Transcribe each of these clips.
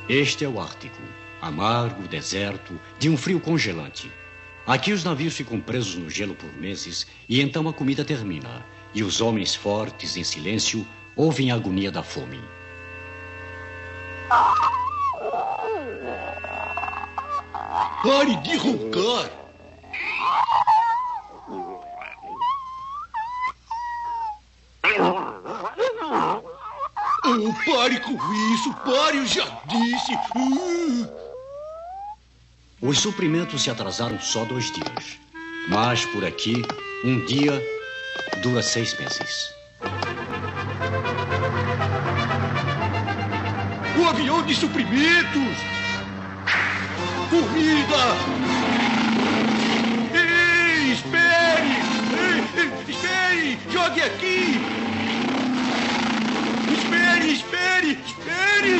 Este é o Ártico, amargo, deserto, de um frio congelante. Aqui os navios ficam presos no gelo por meses e então a comida termina. E os homens fortes, em silêncio, ouvem a agonia da fome. Pare de roncar! Oh, pare com isso! Pare, eu já disse! Os suprimentos se atrasaram só 2 dias. Mas, por aqui, um dia dura 6 meses. O avião de suprimentos! Comida! Ei, espere! Ei, espere! Jogue aqui! Espere, espere, espere!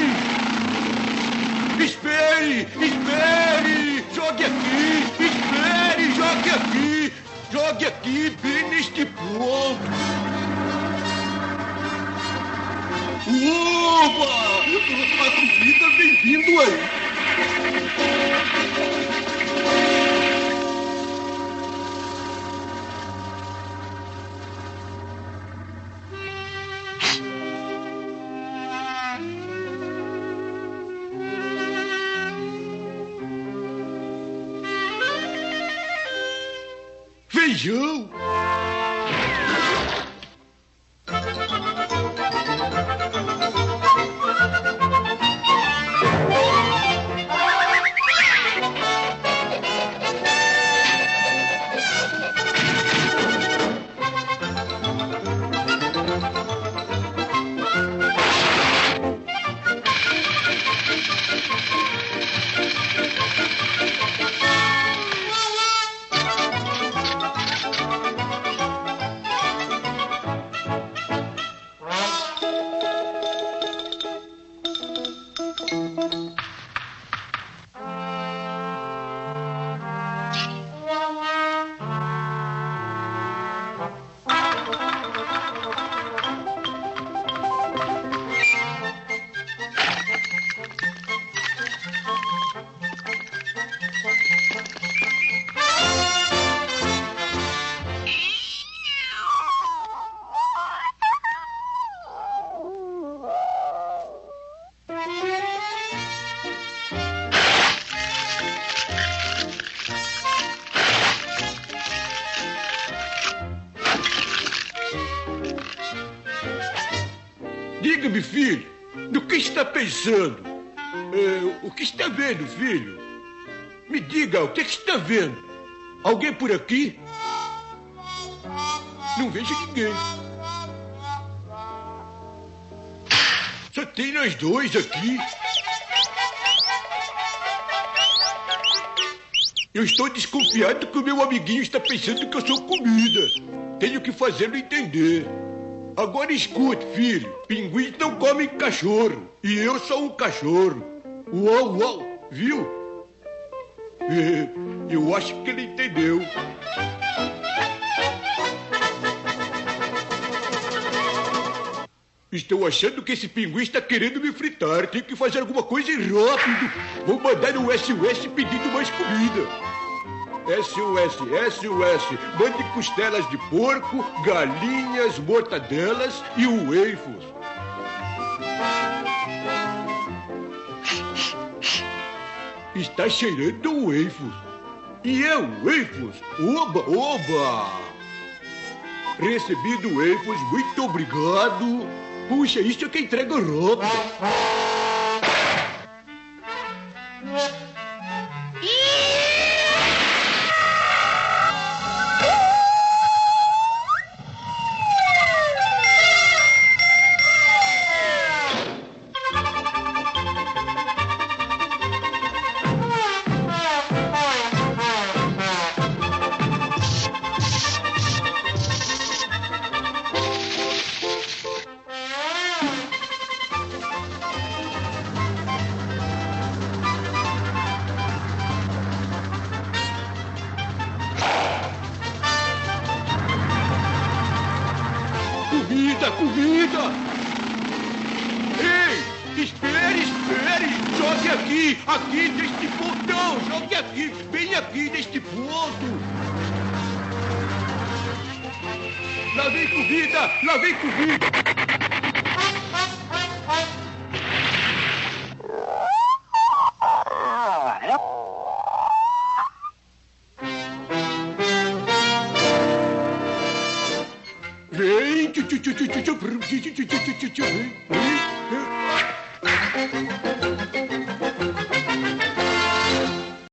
Espere, espere! Jogue aqui! Espere, jogue aqui! Jogue aqui, bem neste ponto! Oba! A comida vem vindo aí! Feijão! Diga-me, filho, do que está pensando? O que está vendo, filho? Me diga, o que está vendo? Alguém por aqui? Não vejo ninguém. Só tem nós dois aqui. Eu estou desconfiado que o meu amiguinho está pensando que eu sou comida. Tenho que fazê-lo entender. Agora escute, filho. Pinguins não comem cachorro. E eu sou um cachorro. Uau, uau. Viu? Eu acho que ele entendeu. Estou achando que esse pinguim está querendo me fritar. Tenho que fazer alguma coisa rápido. Vou mandar um SOS pedindo mais comida. SOS, SOS. Mande costelas de porco, galinhas, mortadelas e waffles. Está cheirando waffles. E é waffles. Oba, oba. Recebido waffles, muito obrigado. Puxa, isso é que entrega rápido. Comida! Ei! Espere! Jogue Jogue aqui neste pontão. Jogue aqui, bem aqui neste ponto. Lá vem comida, lá vem comida. Vem.